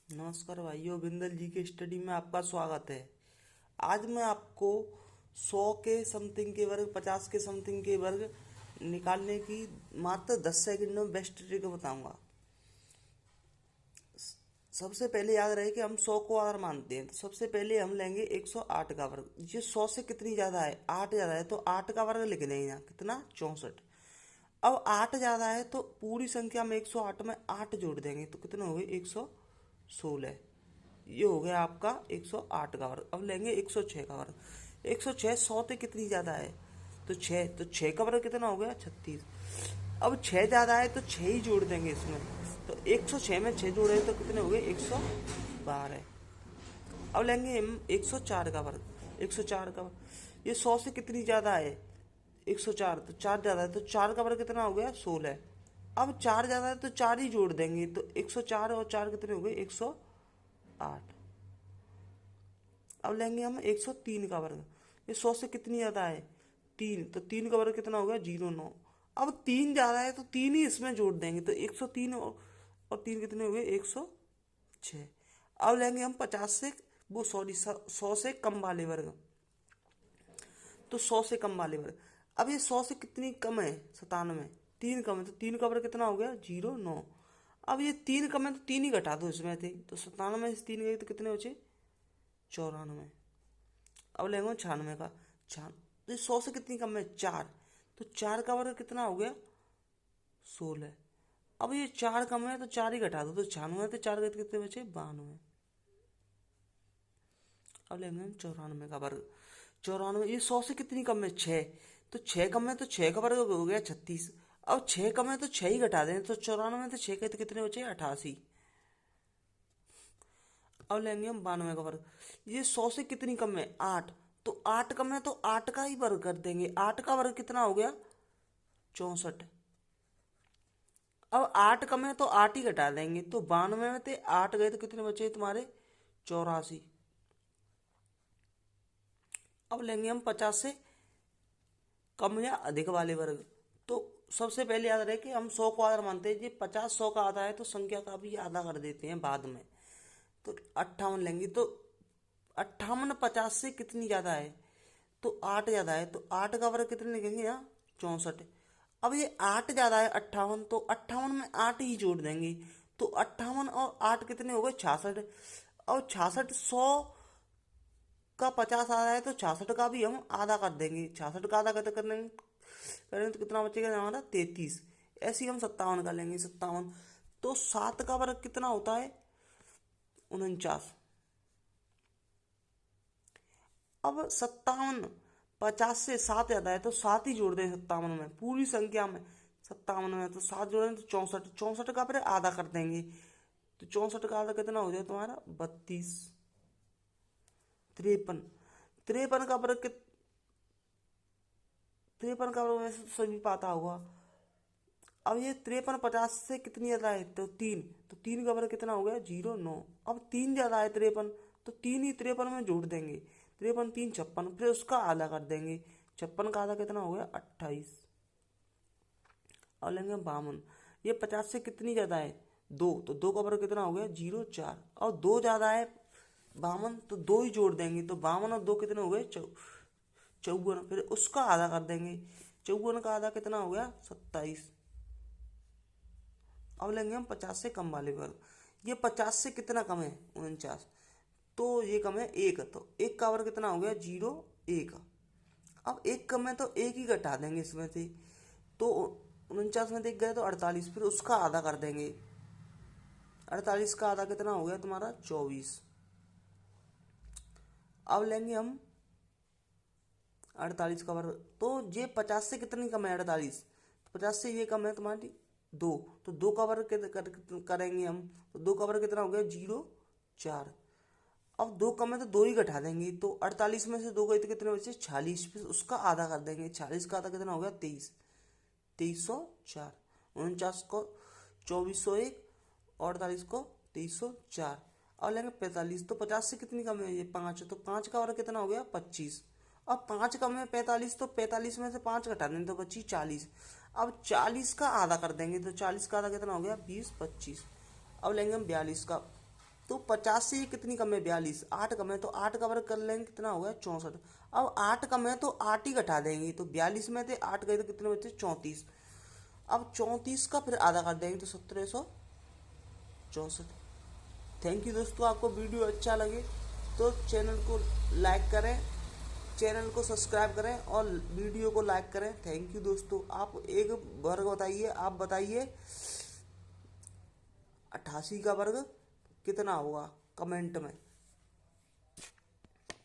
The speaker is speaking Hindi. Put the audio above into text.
नमस्कार भाइयों, बिंदल जी के स्टडी में आपका स्वागत है। आज मैं आपको 100 के समथिंग के वर्ग, 50 के समथिंग के वर्ग निकालने की मात्र 10 सेकंड में बेस्ट ट्रिक बताऊंगा। सबसे पहले याद रहे कि हम 100 को अगर मानते हैं तो सबसे पहले हम लेंगे 108 का वर्ग। ये 100 से कितनी ज़्यादा है? 8 ज़्यादा है, तो 8 का वर्ग लिख देंगे यहाँ। कितना? 64। अब 8 ज़्यादा है तो पूरी संख्या में 108 में 8 जोड़ देंगे तो कितने हो गए? 116। ये हो गया आपका 108 का वर्ग। अब लेंगे 106 का वर्ग। 106 100 से कितनी ज़्यादा है? तो 6। तो 6 का वर्ग कितना हो गया? 36। अब 6 ज़्यादा है तो 6 ही जोड़ देंगे इसमें। तो 106 में 6 जोड़े तो कितने हो गए? 112। अब लेंगे हम 104 का वर्ग। 104 का वर्ग, ये 100 से कितनी ज़्यादा है? 104। तो 4 ज़्यादा है तो 4 का वर्ग कितना हो गया? 16। अब 4 ज़्यादा है तो 4 ही जोड़ देंगे तो 104 और 4 कितने हो गए? 108। अब लेंगे हम 103 का वर्ग। ये 100 से कितनी ज़्यादा है? 3। तो 3 का वर्ग कितना हो गया? 09। अब 3 ज़्यादा है तो 3 ही इसमें जोड़ देंगे तो 103 और 3 कितने हो गए? 106। अब लेंगे हम 50 से, वो सॉरी, 100 से कम वाले वर्ग। तो 100 से कम वाले वर्ग। अब ये 100 से कितनी कम है? 97। 3 कम है तो 3 का वर्ग कितना हो गया? 09। अब ये 3 कम है तो 3 ही घटा दो इसमें थे, तो 97 से 3 गए तो कितने बचे? 94। अब लेंगे 96 का। छान तो 100 से कितनी कम है? 4। तो 4 का वर्ग कितना हो गया? 16। अब ये 4 कम है तो 4 ही घटा दो, तो 96 तो 4 गए तो कितने बचे? 92। अब लेंगे हम 94 का वर्ग। 94, ये 100 से कितनी कम है? 6। तो 6 कम है तो 6 का वर्ग हो गया 36। अब 6 कम है तो 6 ही घटा दें, तो 94 तो 6 के तो कितने बचे? 88। अब लेंगे हम 92 का वर्ग। ये 100 से कितनी कम है? 8। तो 8 कम है तो 8 का ही वर्ग कर देंगे। 8 का वर्ग कितना हो गया? 64। अब 8 कम है तो 8 ही घटा देंगे, तो 92 में थे 8 गए तो कितने बचे तुम्हारे? 84। अब लेंगे हम 50 से कम या अधिक वाले वर्ग। तो सबसे पहले याद रहे कि हम 100 को आधा मानते हैं। ये 50 100 का आधा है तो संख्या का भी आधा कर देते हैं बाद में। तो 58 लेंगे तो 58 50 से कितनी ज़्यादा है? तो 8 ज़्यादा है, तो 8 का वर्ग कितने लिखेंगे यहाँ? 64। अब ये 8 ज़्यादा है 58, तो 58 में 8 ही जोड़ देंगे तो 58 और 8 कितने हो गए? 66। और 66 100 का 50 आ रहा है तो 66 का भी हम आधा कर देंगे। 66 का आधा कैसे करेंगे तो कितना बचेगा हमारा? 33। ऐसे ही हम 57 का लेंगे। 57, तो 7 का वर्ग कितना होता है? 49। अब 57, 50 से 7 ज्यादा है तो 7 ही जोड़ दें 57 में, पूरी संख्या में। 57 में तो 7 जोड़ें तो 64। 64 का फिर आधा कर देंगे, तो 64 का आधा कितना हो जाए तुम्हारा? 32। 53, 53 का वर्ग 53 का वर्ग वैसे तो सभी पाता होगा। अब ये 53 50 से कितनी ज्यादा है? तो 3। तो 3 का वर्ग कितना हो गया? 09। अब 3 ज्यादा है 53, तो 3 ही 53 में जोड़ देंगे। 53 3 56, फिर उसका आधा कर देंगे। 56 का आधा कितना हो गया? 28। और लेंगे 52, ये 50 से कितनी ज्यादा है? 2। तो 2 का वर्ग कितना हो गया? 04। और 2 ज्यादा है 52, तो 2 ही जोड़ देंगे, तो 52 और 2 कितने हो गए? 54। फिर उसका आधा कर देंगे। 54 का आधा कितना हो गया? 27। अब लेंगे हम 50 से कम वाले वर्ग। ये 50 से कितना कम है? 49। तो ये कम है 1, तो 1 का वर्ग कितना हो गया? 01। अब 1 कम है तो 1 ही घटा देंगे इसमें से, तो 49 में से 1 गए तो 48, फिर उसका आधा कर देंगे। 48 का आधा कितना हो गया तुम्हारा? 24। अब लेंगे हम 48 का वर्ग। तो ये 50 से कितनी कम है? 48। तो 50 से ये कम है तुम्हारी 2, तो 2 का वर्ग करेंगे हम, तो 2 का वर्ग कितना हो गया? 04। अब 2 कम है तो 2 ही घटा देंगे, तो 48 में से 2 गए तो कितने बचे? 46। फिर उसका आधा कर देंगे। 46 का आधा कितना हो गया? 23। 2304। 49 को 2401 और 48 को 2304। और लेंगे 45, तो 50 से कितनी कम है? ये 5, तो 5 का वर्ग कितना हो गया? 25। अब 5 कम है 45, तो 45 में से 5 घटा देंगे तो बची 40। अब 40 का आधा कर देंगे, तो 40 का आधा कितना हो गया? 20 25। अब लेंगे हम 42 का। तो 50 से ये कितनी कम है, 42, 8 कम है, तो 8 का वर्ग कर लेंगे, कितना होगा 64। अब 8 कम है तो 8 ही घटा देंगे, तो 42 में थे 8 गए तो कितने बचे 34। अब 34 का फिर आधा कर देंगे तो 1764। थैंक यू दोस्तों, आपको वीडियो अच्छा लगे तो चैनल को लाइक करें, चैनल को सब्सक्राइब करें और वीडियो को लाइक करें। थैंक यू दोस्तों। आप एक वर्ग बताइए, आप बताइए 88 का वर्ग कितना होगा कमेंट में।